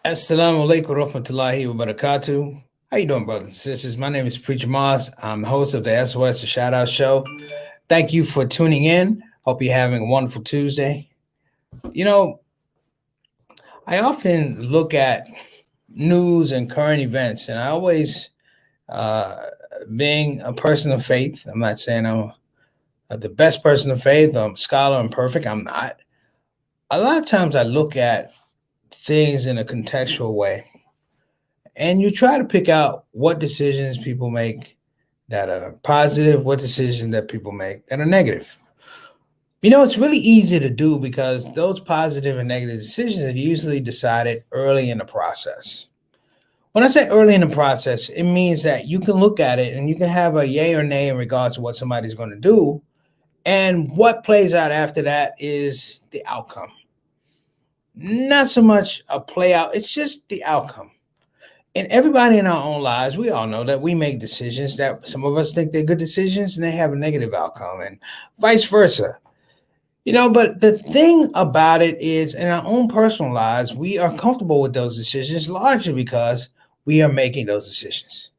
Assalamu alaikum warahmatullahi wabarakatuh. How you doing, brothers and sisters? My name is Preacher Moss. I'm the host of the SOS the Shout Out Show. Thank you for tuning in. Hope you're having a wonderful Tuesday. You know, I often look at news and current events, and I always, uh, being a person of faith, I'm not saying I'm the best person of faith, I'm a scholar, I'm perfect, I'm not. A lot of times I look at things in a contextual way, and you try to pick out what decisions people make that are positive, what decisions that people make that are negative. It's really easy to do because those positive and negative decisions are usually decided early in the process. When I say early in the process, it means that you can look at it and you can have a yay or nay in regards to what somebody's going to do. And what plays out after that is the outcome. Not so much a play out, it's just the outcome. And everybody in our own lives, we all know that we make decisions that some of us think they're good decisions and they have a negative outcome, and vice versa. But the thing about it is, in our own personal lives, we are comfortable with those decisions largely because we are making those decisions.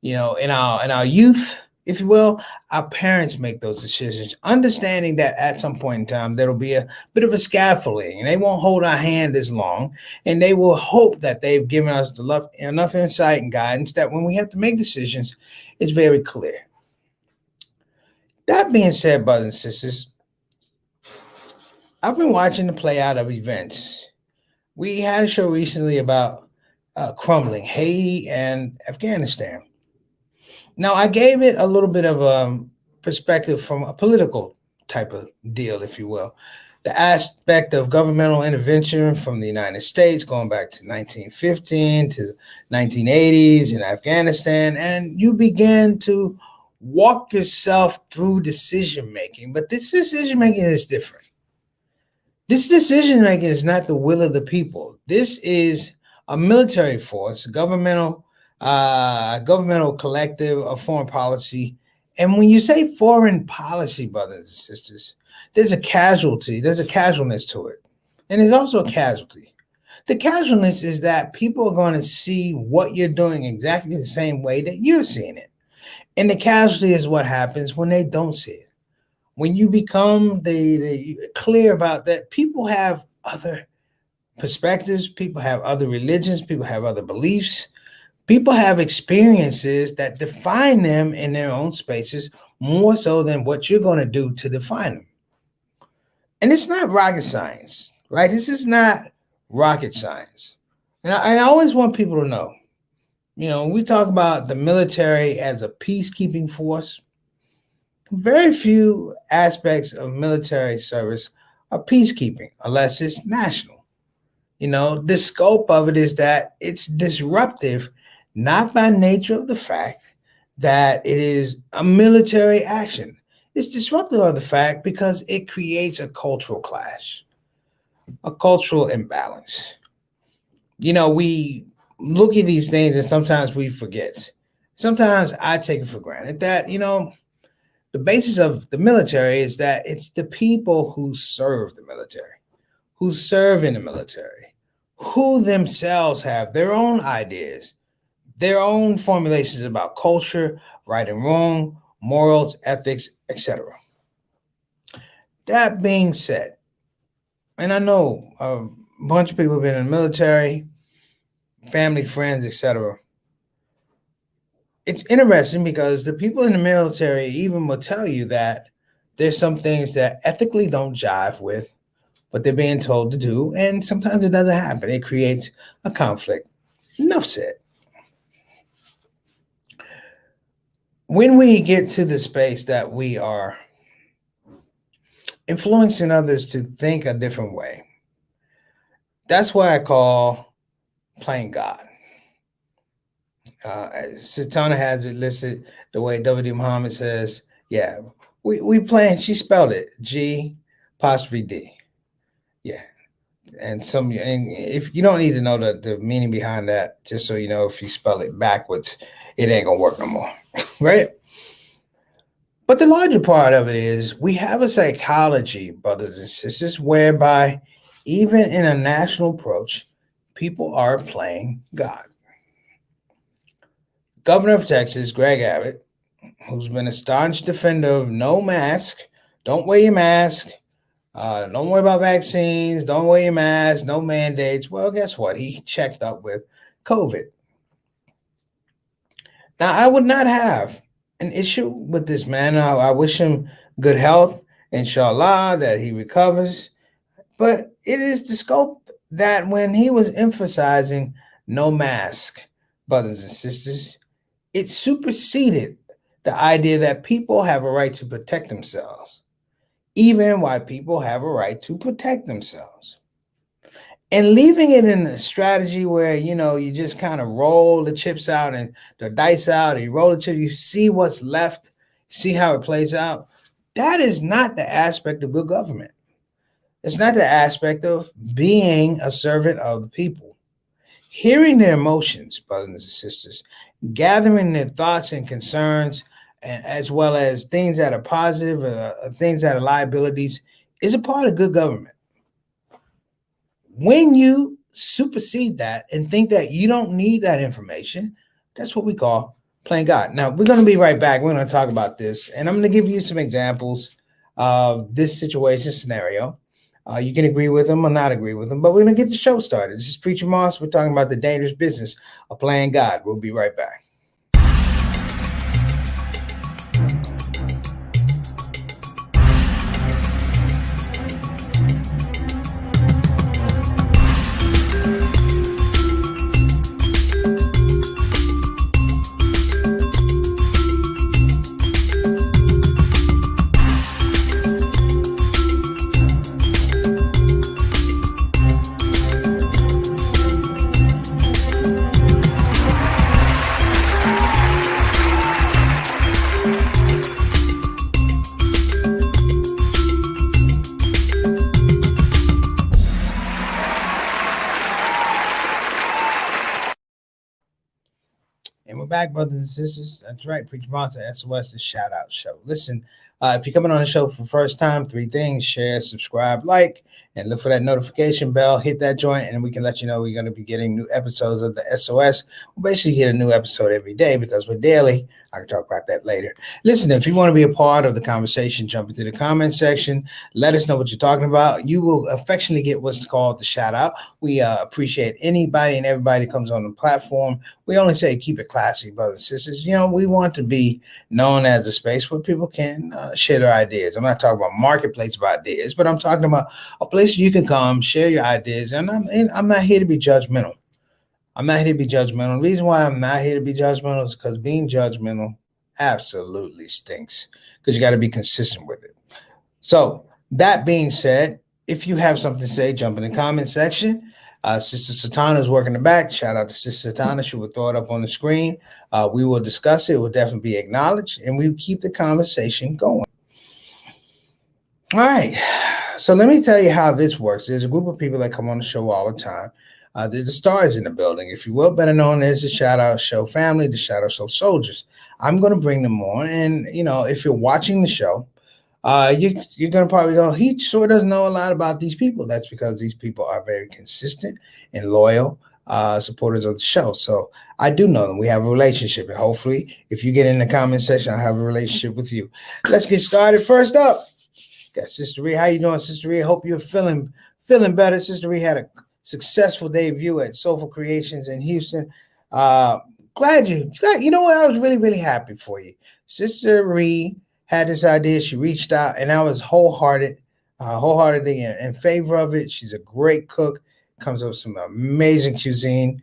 In our youth, if you will, our parents make those decisions, understanding that at some point in time there will be a bit of a scaffolding, and they won't hold our hand as long, and they will hope that they've given us enough insight and guidance that when we have to make decisions, it's very clear. That being said, brothers and sisters, I've been watching the play out of events. We had a show recently about crumbling Haiti and Afghanistan. Now, I gave it a little bit of a perspective from a political type of deal, if you will. The aspect of governmental intervention from the United States going back to 1915 to 1980s in Afghanistan, and you began to walk yourself through decision making. But this decision making is different. This decision making is not the will of the people. This is a military force, governmental collective of foreign policy. And when you say foreign policy, brothers and sisters, there's a casualty, there's a casualness to it. And there's also a casualty. The casualness is that people are going to see what you're doing exactly the same way that you're seeing it. And the casualty is what happens when they don't see it. When you become the clear about that, people have other perspectives, people have other religions, people have other beliefs, people have experiences that define them in their own spaces more so than what you're going to do to define them. And it's not rocket science, right? This is not rocket science. And I always want people to know, we talk about the military as a peacekeeping force. Very few aspects of military service are peacekeeping unless it's national. The scope of it is that it's disruptive, not by nature of the fact that it is a military action. It's disruptive of the fact because it creates a cultural clash, a cultural imbalance. We look at these things and sometimes we forget. Sometimes I take it for granted that, the basis of the military is that it's the people who serve the military, who serve in the military, who themselves have their own ideas, their own formulations about culture, right and wrong, morals, ethics, etc. That being said, and I know a bunch of people have been in the military, family, friends, etc. It's interesting because the people in the military even will tell you that there's some things that ethically don't jive with what they're being told to do, and sometimes it doesn't happen. It creates a conflict. Enough said. When we get to the space that we are influencing others to think a different way, that's what I call playing God. Satana has it listed the way W. Muhammad says, yeah, we playing, she spelled it G apostrophe D. Yeah. And if you don't need to know the meaning behind that, just so you know, if you spell it backwards, it ain't gonna work no more. Right? But the larger part of it is we have a psychology, brothers and sisters, whereby even in a national approach, people are playing God. Governor of Texas, Greg Abbott, who's been a staunch defender of no mask, don't wear your mask, don't worry about vaccines, don't wear your mask, no mandates. Well, guess what? He checked up with COVID. Now, I would not have an issue with this man. I wish him good health, inshallah, that he recovers. But it is the scope that when he was emphasizing no mask, brothers and sisters, it superseded the idea that people have a right to protect themselves, even while people have a right to protect themselves. And leaving it in a strategy where, you just kind of roll the chips out and the dice out, and you roll the chips, you see what's left, see how it plays out. That is not the aspect of good government. It's not the aspect of being a servant of the people. Hearing their emotions, brothers and sisters, gathering their thoughts and concerns, as well as things that are positive, things that are liabilities, is a part of good government. When you supersede that and think that you don't need that information, that's what we call playing God. Now, we're going to be right back. We're going to talk about this, and I'm going to give you some examples of this situation scenario. You can agree with them or not agree with them, but we're going to get the show started. This is Preacher Moss. We're talking about the dangerous business of playing God. We'll be right back. And we're back, brothers and sisters. That's right. Preacher Monster, SOS, the Shout Out Show. Listen, if you're coming on the show for the first time, 3 things: share, subscribe, like, and look for that notification bell. Hit that joint, and we can let you know we're going to be getting new episodes of the SOS. We'll basically get a new episode every day because we're daily. I can talk about that later. Listen, if you want to be a part of the conversation, jump into the comment section. Let us know what you're talking about. You will affectionately get what's called the shout out. We appreciate anybody and everybody that comes on the platform. We only say keep it classy, brothers and sisters. We want to be known as a space where people can share their ideas. I'm not talking about marketplace of ideas, but I'm talking about a place you can come, share your ideas. And I'm not here to be judgmental. I'm not here to be judgmental. The reason why I'm not here to be judgmental is because being judgmental absolutely stinks, because you got to be consistent with it. So that being said, if you have something to say, jump in the comment section. Sister Satana is working the back. Shout out to Sister Satana. She will throw it up on the screen. We will discuss it. It will definitely be acknowledged, and we will keep the conversation going. All right. So let me tell you how this works. There's a group of people that come on the show all the time. They're the stars in the building, if you will, better known as the Shout Out Show family, the Shout Out Show soldiers. I'm going to bring them on. And, if you're watching the show, you're going to probably go, he sure doesn't know a lot about these people. That's because these people are very consistent and loyal supporters of the show. So I do know them. We have a relationship. And hopefully, if you get in the comment section, I'll have a relationship with you. Let's get started. First up, got Sister Ree. How you doing, Sister Ree? Hope you're feeling better. Sister Ree had a successful debut at Soulful Creations in Houston. Glad you know what? I was really, really happy for you. Sister Ree had this idea. She reached out, and I was wholeheartedly in favor of it. She's a great cook, comes up with some amazing cuisine.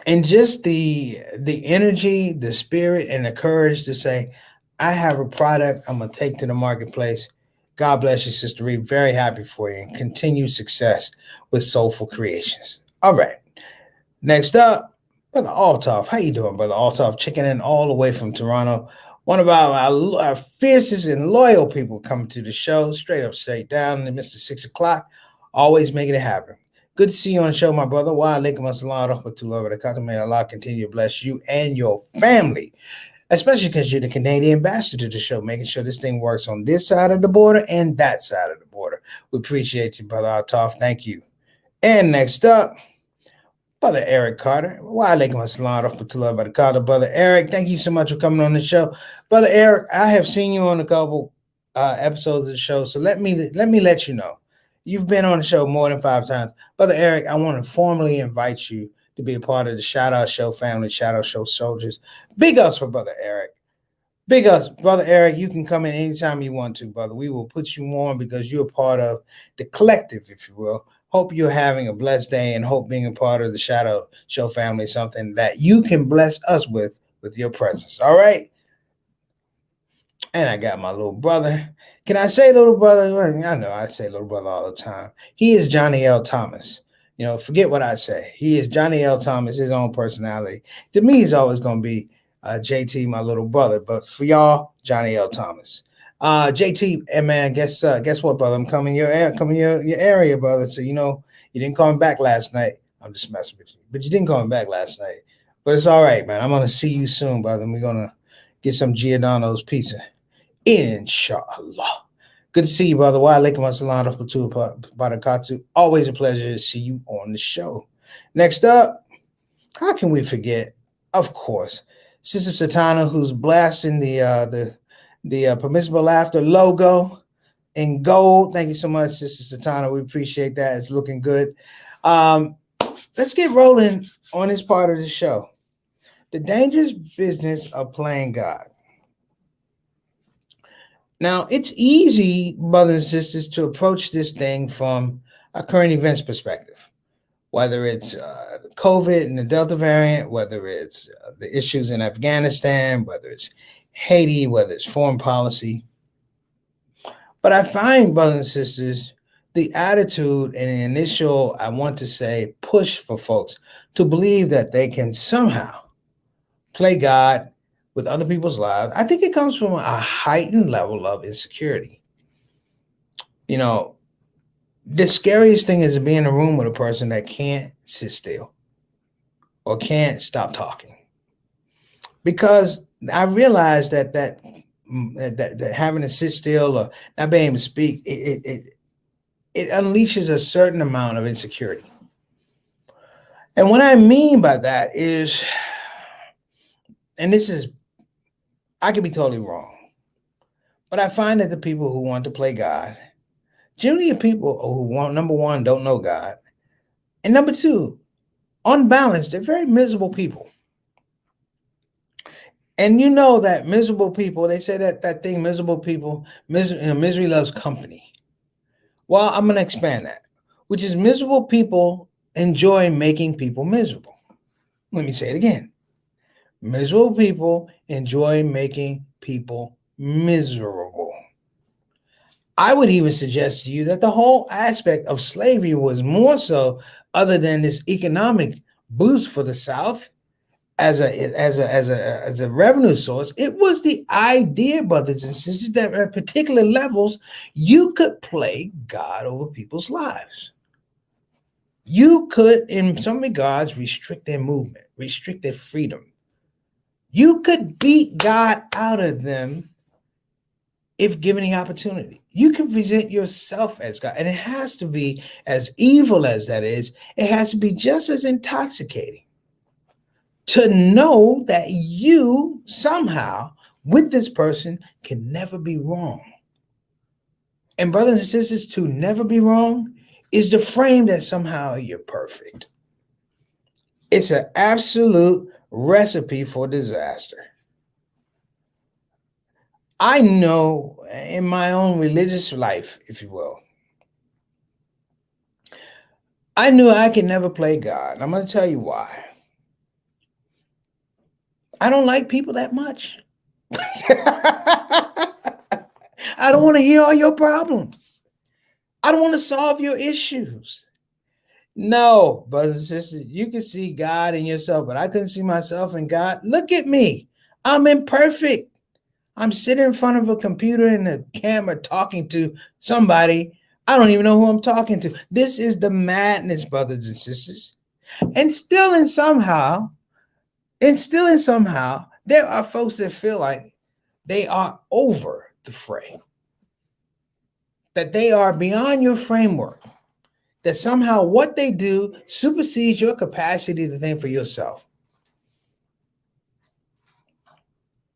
And just the energy, the spirit, and the courage to say, I have a product I'm going to take to the marketplace. God bless you, Sister Reed. Very happy for you, and continued success with Soulful Creations. All right. Next up, Brother Althoff. How you doing, Brother Althoff? Checking in all the way from Toronto. One of our fiercest and loyal people coming to the show, straight up, straight down in the midst of 6 o'clock. Always making it happen. Good to see you on the show, my brother. Wa alaikum assalam wa rahmatullahi wa barakatuh. May Allah continue to bless you and your family, especially because you're the Canadian ambassador to the show, making sure this thing works on this side of the border and that side of the border. We appreciate you, Brother Althoff. Thank you. And next up, Brother Eric Carter. Wa alaikum assalam wa rahmatullahi wa barakatuh. Brother Eric, thank you so much for coming on the show. Brother Eric, I have seen you on a couple episodes of the show, so let you know. You've been on the show more than 5 times. Brother Eric, I want to formally invite you to be a part of the Shout Out Show family, Shout Out Show soldiers. Big ups for Brother Eric. Big ups, Brother Eric. You can come in anytime you want to, brother. We will put you on because you're part of the collective, if you will. Hope you're having a blessed day and hope being a part of the Shadow Show family is something that you can bless us with your presence. All right. And I got my little brother. Can I say little brother? I know I say little brother all the time. He is Johnny L. Thomas. Forget what I say. He is Johnny L. Thomas, his own personality. To me, he's always going to be JT, my little brother. But for y'all, Johnny L. Thomas. JT, and man, guess what, brother? I'm coming your area, brother. So you didn't call me back last night. I'm just messing with you, but you didn't call me back last night. But it's all right, man. I'm gonna see you soon, brother. And we're gonna get some Giordano's pizza, inshallah. Good to see you, brother. Wa alaikum assalam wa barakatuh. Always a pleasure to see you on the show. Next up, how can we forget? Of course, Sister Satana, who's blasting the Permissible Laughter logo in gold. Thank you so much, Sister Satana. We appreciate that. It's looking good. Let's get rolling on this part of the show. The dangerous business of playing God. Now, it's easy, brothers and sisters, to approach this thing from a current events perspective, whether it's COVID and the Delta variant, whether it's the issues in Afghanistan, whether it's Haiti, whether it's foreign policy. But I find, brothers and sisters, the attitude and the initial, I want to say, push for folks to believe that they can somehow play God with other people's lives. I think it comes from a heightened level of insecurity. The scariest thing is to be in a room with a person that can't sit still or can't stop talking. Because I realized that having to sit still or not being able to speak, it unleashes a certain amount of insecurity. And what I mean by that is, and this is, I could be totally wrong, but I find that the people who want to play God generally are people who number one, don't know God. And number two, on balance, they're very miserable people. And you know that miserable people, they say that thing, miserable people, misery loves company. Well, I'm going to expand that, which is miserable people enjoy making people miserable. Let me say it again. Miserable people enjoy making people miserable. I would even suggest to you that the whole aspect of slavery was more so, other than this economic boost for the South as a revenue source, it was the idea, brothers and sisters, that at particular levels you could play God over people's lives. You could, in some regards, restrict their movement, restrict their freedom. You could beat God out of them if given the opportunity. You can present yourself as God, and it has to be, as evil as that is, it has to be just as intoxicating to know that you somehow with this person can never be wrong. And brothers and sisters, to never be wrong is the frame that somehow you're perfect. It's an absolute recipe for disaster. I know in my own religious life, if you will, I knew I could never play God. I'm going to tell you why. I don't like people that much. I don't want to hear all your problems. I don't want to solve your issues. No, brothers and sisters, you can see God in yourself, but I couldn't see myself in God. Look at me. I'm imperfect. I'm sitting in front of a computer and a camera talking to somebody. I don't even know who I'm talking to. This is the madness, brothers and sisters. And still in somehow, there are folks that feel like they are over the fray, that they are beyond your framework, that somehow what they do supersedes your capacity to think for yourself.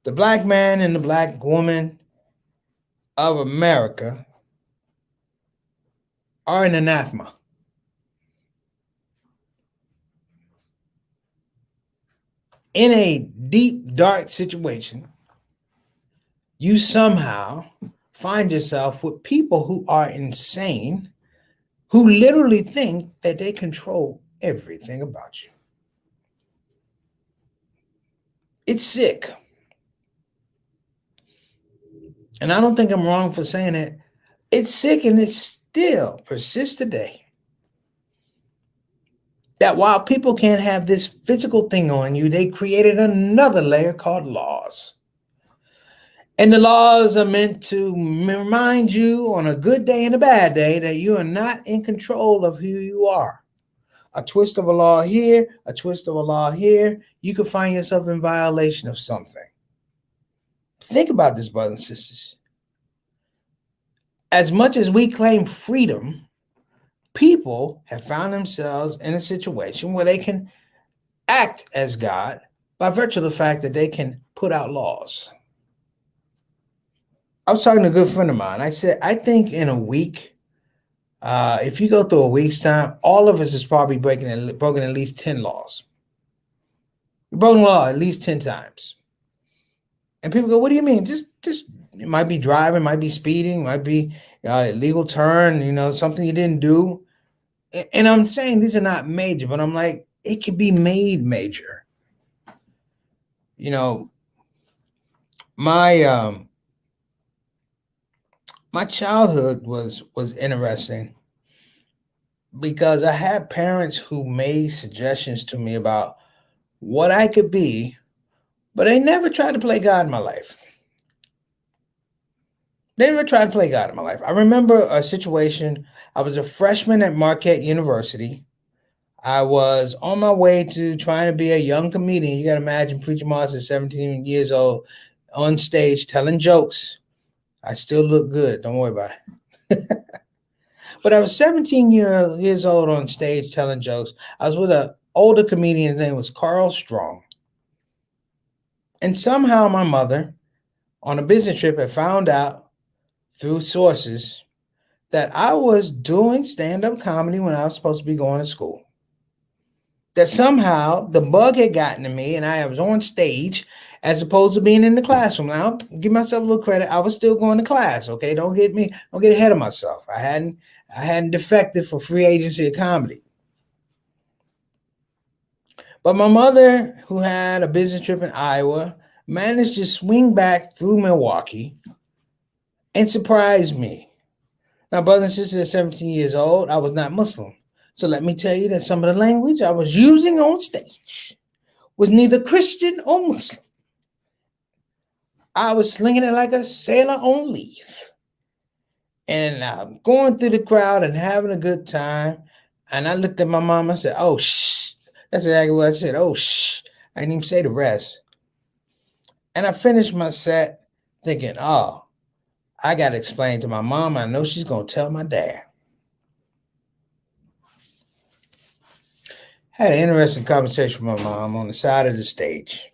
The black man and the black woman of America are an anathema. In a deep, dark situation, you somehow find yourself with people who are insane, who literally think that they control everything about you. It's sick. And I don't think I'm wrong for saying it. It's sick, and it still persists today. That while people can't have this physical thing on you, they created another layer called laws. And the laws are meant to remind you on a good day and a bad day that you are not in control of who you are. A twist of a law here, a twist of a law here, you could find yourself in violation of something. Think about this, brothers and sisters. As much as we claim freedom, people have found themselves in a situation where they can act as God by virtue of the fact that they can put out laws. I was talking to a good friend of mine. I said, I think in a week, if you go through a week's time, all of us is probably broken at least 10 laws. We've broken law at least 10 times. And people go, what do you mean? Just it might be driving, might be speeding, might be illegal turn, something you didn't do. And I'm saying these are not major, but I'm like, it could be made major. My childhood was interesting because I had parents who made suggestions to me about what I could be, but they never tried to play God in my life. They never tried to play God in my life. I remember a situation. I was a freshman at Marquette University. I was on my way to trying to be a young comedian. You got to imagine Preacher Moss at 17 years old on stage telling jokes. I still look good. Don't worry about it. But I was 17 years old on stage telling jokes. I was with an older comedian. His name was Carl Strong. And somehow my mother, on a business trip, had found out through sources that I was doing stand-up comedy when I was supposed to be going to school. That somehow the bug had gotten to me and I was on stage as opposed to being in the classroom. Now, I'll give myself a little credit. I was still going to class, okay? Don't get ahead of myself. I hadn't defected for free agency of comedy. But my mother, who had a business trip in Iowa, managed to swing back through Milwaukee and surprise me. Now, brothers and sisters, at 17 years old, I was not Muslim. So let me tell you that some of the language I was using on stage was neither Christian or Muslim. I was slinging it like a sailor on leaf. And I'm going through the crowd and having a good time. And I looked at my mom and said, oh, shh. That's exactly what I said. Oh, shh. I didn't even say the rest. And I finished my set thinking, oh, I got to explain to my mom. I know she's going to tell my dad. Had an interesting conversation with my mom on the side of the stage.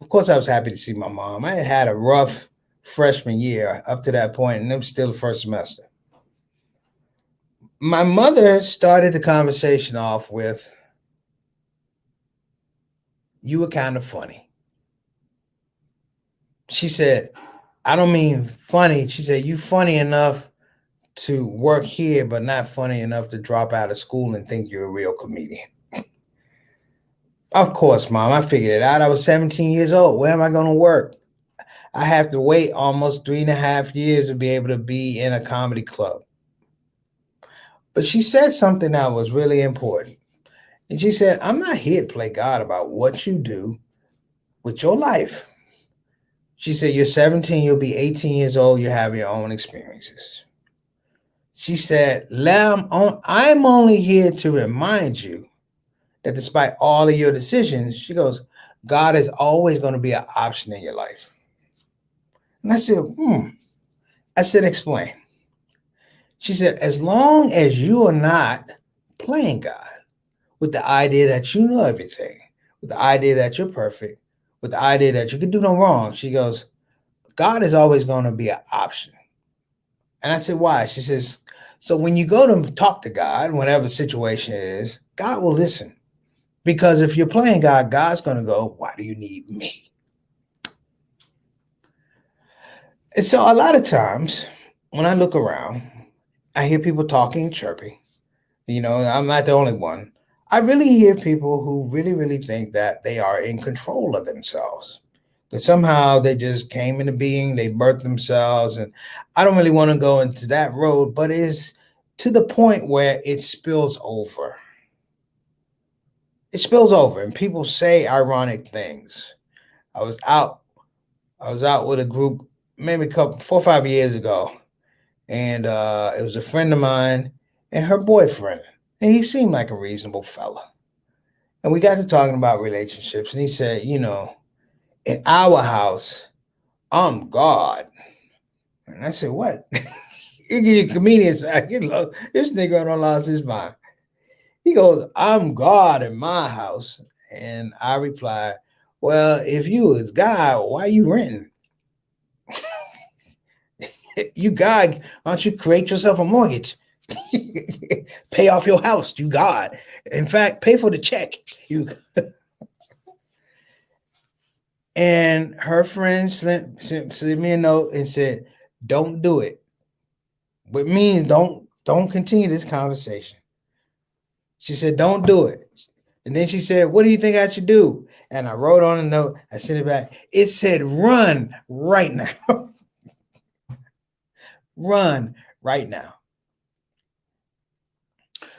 Of course, I was happy to see my mom. I had had a rough freshman year up to that point, and it was still the first semester. My mother started the conversation off with, you were kind of funny. She said, I don't mean funny. She said, you funny enough to work here, but not funny enough to drop out of school and think you're a real comedian. Of course, Mom, I figured it out. I was 17 years old. Where am I going to work? I have to wait almost 3.5 years to be able to be in a comedy club. But she said something that was really important. And she said, I'm not here to play God about what you do with your life. She said, you're 17, you'll be 18 years old, you have your own experiences. She said, I'm only here to remind you that despite all of your decisions, she goes, God is always going to be an option in your life. And I said, I said, explain. She said, as long as you are not playing God with the idea that you know everything, with the idea that you're perfect, with the idea that you can do no wrong, she goes, God is always going to be an option. And I said, why? She says, so when you go to talk to God, whatever the situation is, God will listen. Because if you're playing God, God's going to go, why do you need me? And so a lot of times when I look around, I hear people talking, chirping. I'm not the only one. I really hear people who really think that they are in control of themselves. That somehow they just came into being, they birthed themselves. And I don't really want to go into that road, but it's to the point where it spills over. It spills over, and people say ironic things. I was out. I was out with a group maybe 4 or 5 years ago, and it was a friend of mine and her boyfriend, and he seemed like a reasonable fella. And we got to talking about relationships, and he said, in our house, I'm God. And I said, what? You comedian side, this nigga don't lost his mind. He goes, I'm God in my house. And I reply, well, if you was God, why you renting? You God, why don't you create yourself a mortgage? Pay off your house, you God. In fact, pay for the check. And her friend sent me a note and said, don't do it. But means don't continue this conversation. She said, don't do it. And then she said, what do you think I should do? And I wrote on a note, I sent it back. It said, run right now. Run right now.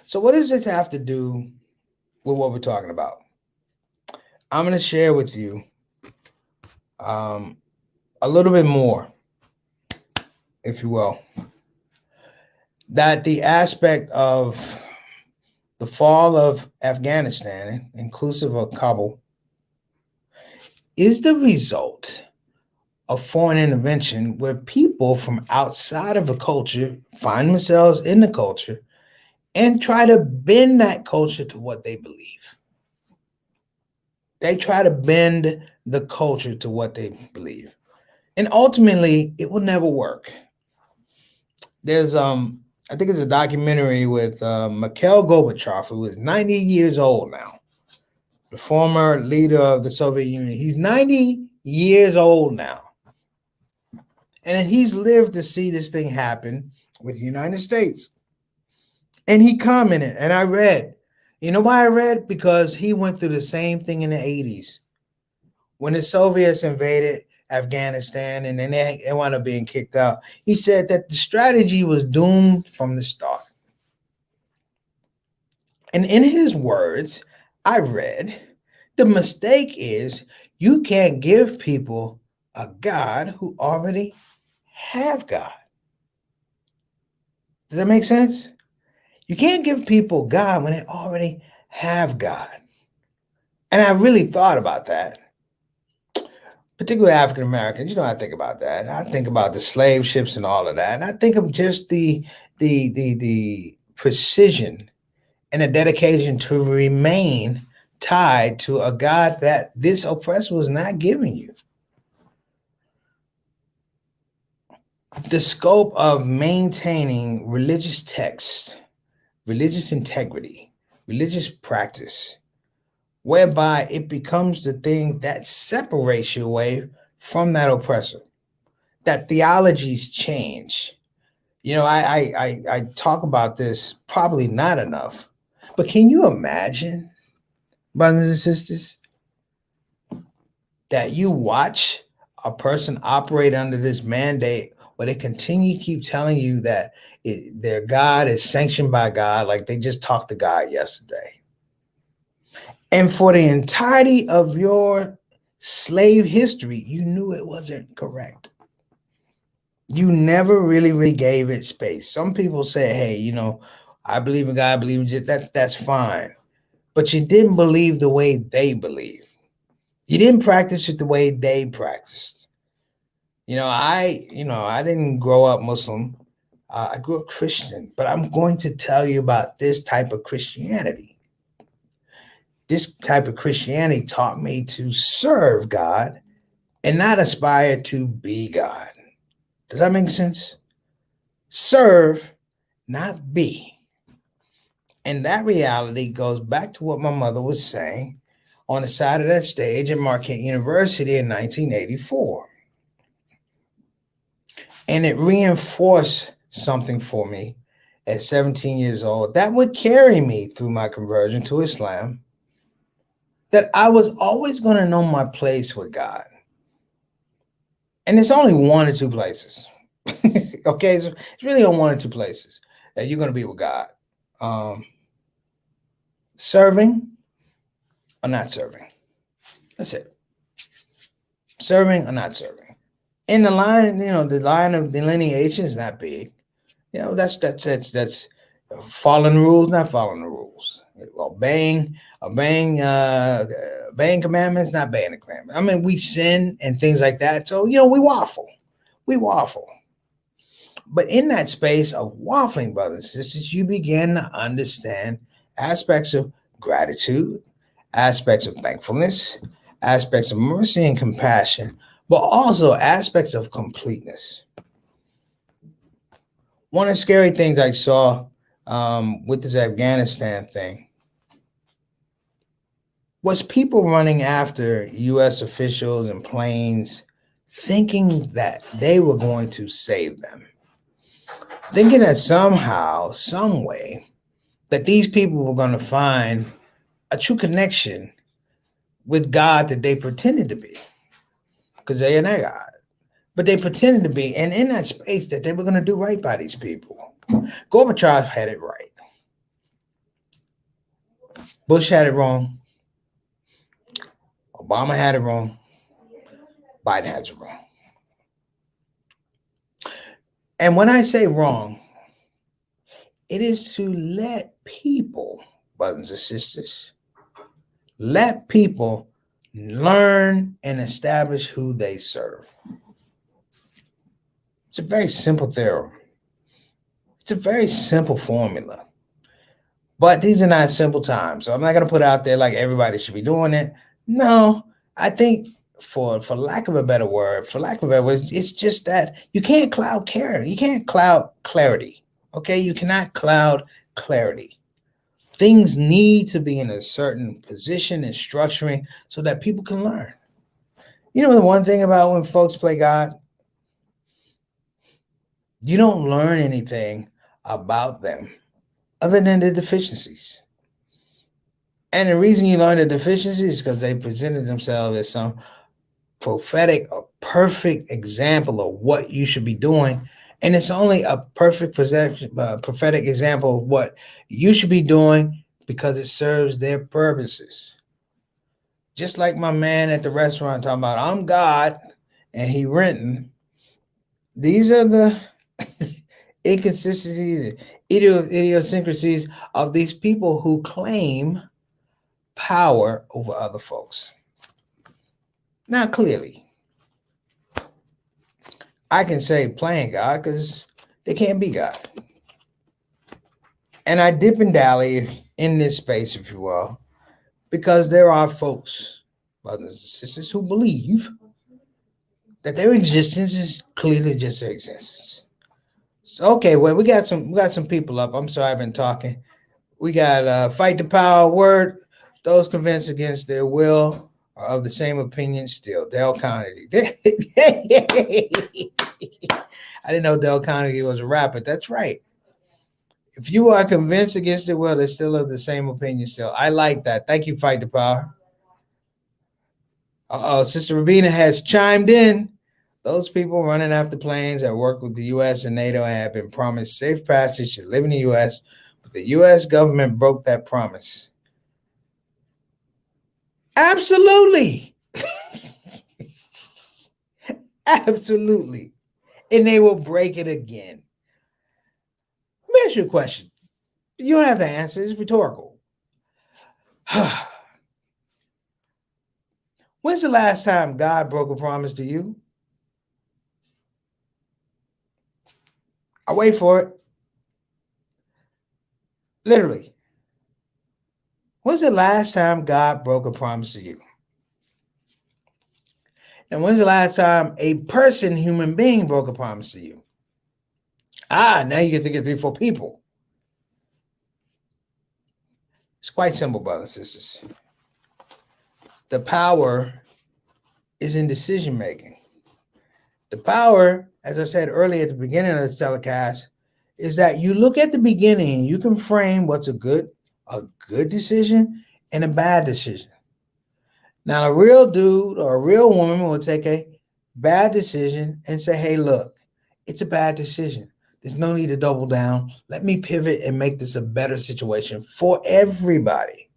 So what does this have to do with what we're talking about? I'm going to share with you a little bit more, if you will, that the aspect of the fall of Afghanistan, inclusive of Kabul, is the result of foreign intervention where people from outside of a culture find themselves in the culture and try to bend that culture to what they believe. They try to bend the culture to what they believe. And ultimately, it will never work. There's I think it's a documentary with Mikhail Gorbachev, who is 90 years old now, the former leader of the Soviet Union. He's 90 years old now. And he's lived to see this thing happen with the United States. And he commented, and I read. You know why I read? Because he went through the same thing in the 80s. When the Soviets invaded Afghanistan and then they wound up being kicked out, he said that the strategy was doomed from the start. And in his words, I read, the mistake is you can't give people a God who already have God. Does that make sense? You can't give people God when they already have God. And I really thought about that. Particularly African Americans, I think about that. I think about the slave ships and all of that. And I think of just the precision and the dedication to remain tied to a God that this oppressor was not giving you. The scope of maintaining religious text, religious integrity, religious practice, whereby it becomes the thing that separates you away from that oppressor. That theologies change. I talk about this probably not enough, but can you imagine, brothers and sisters, that you watch a person operate under this mandate where they continue to keep telling you that their God is sanctioned by God, like they just talked to God yesterday. And for the entirety of your slave history, you knew it wasn't correct. You never really gave it space. Some people say, hey, I believe in God, I believe in that's fine. But you didn't believe the way they believe. You didn't practice it the way they practiced. I didn't grow up Muslim. I grew up Christian, but I'm going to tell you about this type of Christianity. This type of Christianity taught me to serve God and not aspire to be God. Does that make sense? Serve, not be. And that reality goes back to what my mother was saying on the side of that stage at Marquette University in 1984. And it reinforced something for me at 17 years old that would carry me through my conversion to Islam, that I was always going to know my place with God. And it's only one or two places. Okay, so it's really on one or two places that you're going to be with God. Serving or not serving. That's it. Serving or not serving. In the line, the line of delineation is not big. That's following the rules, not following the rules. Obeying commandments, not obeying the commandments. I mean, we sin and things like that. So, we waffle. But in that space of waffling, brothers and sisters, you begin to understand aspects of gratitude, aspects of thankfulness, aspects of mercy and compassion, but also aspects of completeness. One of the scary things I saw with this Afghanistan thing was people running after U.S. officials and planes, thinking that they were going to save them, thinking that somehow, some way, that these people were going to find a true connection with God that they pretended to be, because they are not God, but they pretended to be, and in that space that they were going to do right by these people. Gorbachev had it right. Bush had it wrong. Obama had it wrong. Biden has it wrong. And when I say wrong, it is to let people, brothers and sisters, let people learn and establish who they serve. It's a very simple theorem. It's a very simple formula. But these are not simple times. So I'm not going to put out there like everybody should be doing it. No, I think for lack of a better word, it's just that you can't cloud care. You can't cloud clarity. Okay, you cannot cloud clarity. Things need to be in a certain position and structuring so that people can learn. The one thing about when folks play God, you don't learn anything about them other than the deficiencies. And the reason you learn the deficiencies is because they presented themselves as some prophetic or perfect example of what you should be doing. And it's only a perfect prophetic example of what you should be doing because it serves their purposes. Just like my man at the restaurant talking about, I'm God, and he renting. These are the inconsistencies, idiosyncrasies of these people who claim power over other folks. Now, clearly, I can say playing God because they can't be God. And I dip and dally in this space, if you will, because there are folks, brothers and sisters, who believe that their existence is clearly just their existence. So, okay, well, we got some people up. I'm sorry I've been talking. We got Fight the Power Word. Those convinced against their will are of the same opinion still. Dale Carnegie. I didn't know Dale Carnegie was a rapper. That's right. If you are convinced against their will, they're still of the same opinion still. I like that. Thank you, Fight the Power. Sister Rabina has chimed in. Those people running after planes that work with the U.S. and NATO have been promised safe passage to live in the U.S., but the U.S. government broke that promise. Absolutely. Absolutely. And they will break it again. Let me ask you a question. You don't have to answer. It's rhetorical. When's the last time God broke a promise to you? I wait for it. Literally. When's the last time God broke a promise to you? And when's the last time a person, human being, broke a promise to you? Now you can think of 3, 4 people. It's quite simple, brothers and sisters. The power is in decision making. The power, as I said earlier at the beginning of this telecast, is that you look at the beginning and you can frame what's a good decision and a bad decision. Now, a real dude or a real woman will take a bad decision and say, hey, look, it's a bad decision. There's no need to double down. Let me pivot and make this a better situation for everybody.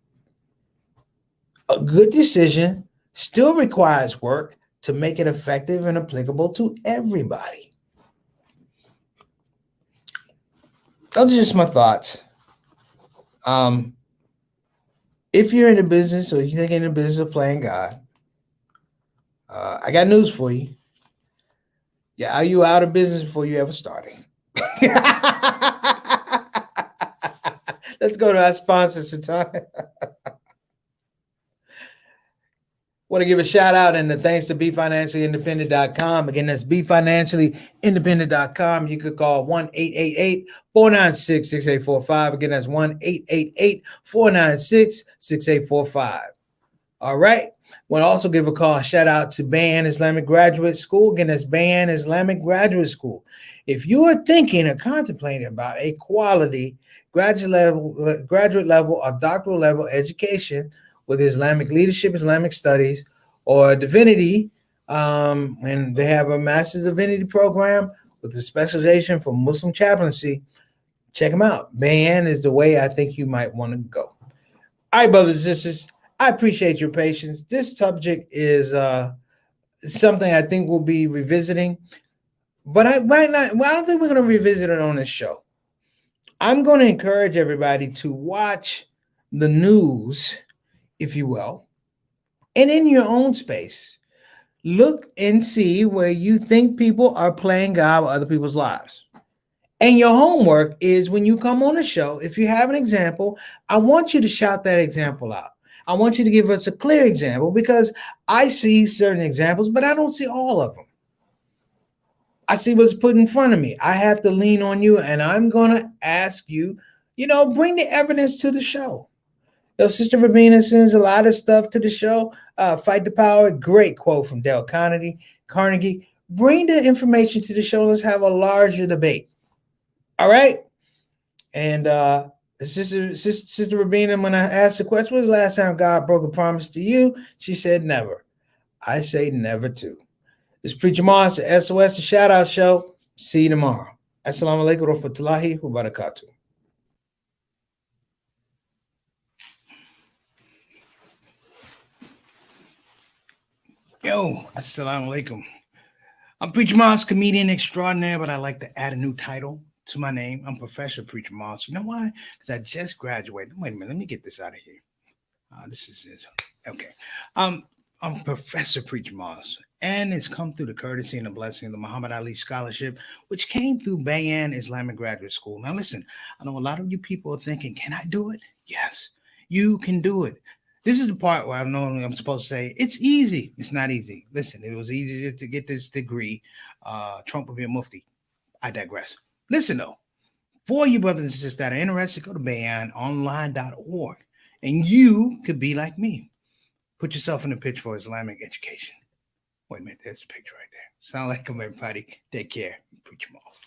A good decision still requires work to make it effective and applicable to everybody. Those are just my thoughts. If you're in the business or you think in the business of playing God, I got news for you. Yeah, are you out of business before you ever started? Let's go to our sponsors and talk. Want to give a shout out and a thanks to BeFinanciallyIndependent.com. Again, that's BeFinanciallyIndependent.com. You could call 1-888-496-6845. Again, that's 1-888-496-6845. All right. Want to also give a call, shout out to Bayan Islamic Graduate School. Again, that's Bayan Islamic Graduate School. If you are thinking or contemplating about a quality graduate level or doctoral level education with Islamic leadership, Islamic studies, or divinity, and they have a master's divinity program with a specialization for Muslim chaplaincy, check them out. Bayan is the way I think you might want to go. All right, brothers and sisters, I appreciate your patience. This subject is something I think we'll be revisiting, but I might not. Well, I don't think we're going to revisit it on this show. I'm going to encourage everybody to watch the news, if you will, and in your own space, look and see where you think people are playing God with other people's lives. And your homework is when you come on a show, if you have an example, I want you to shout that example out. I want you to give us a clear example because I see certain examples, but I don't see all of them. I see what's put in front of me. I have to lean on you, and I'm going to ask you, bring the evidence to the show. Sister Rabina sends a lot of stuff to the show. Fight the Power, great quote from Dale Carnegie. Bring the information to the show. Let's have a larger debate. All right. And Sister Rabina, when I asked the question, when was the last time God broke a promise to you? She said never. I say never too. It's Preacher Moss, the SOS, the Shout Out Show. See you tomorrow. Assalamu alaikum wa rahmatullahi wa barakatuh. Yo, assalamu alaikum. I'm Preacher Moss, comedian extraordinaire, but I like to add a new title to my name. I'm Professor Preacher Moss. You know why? Because I just graduated. Wait a minute. Let me get this out of here. This is it. Okay. I'm Professor Preacher Moss, and it's come through the courtesy and the blessing of the Muhammad Ali Scholarship, which came through Bayan Islamic Graduate School. Now, listen, I know a lot of you people are thinking, can I do it? Yes, you can do it. This is the part where I'm supposed to say, it's easy. It's not easy. Listen, it was easy to get this degree. Trump would be a mufti. I digress. Listen, though, for you brothers and sisters that are interested, go to bayanonline.org, and you could be like me. Put yourself in the picture for Islamic education. Wait a minute, there's a picture right there. Sound like everybody. Take care. Preach them off.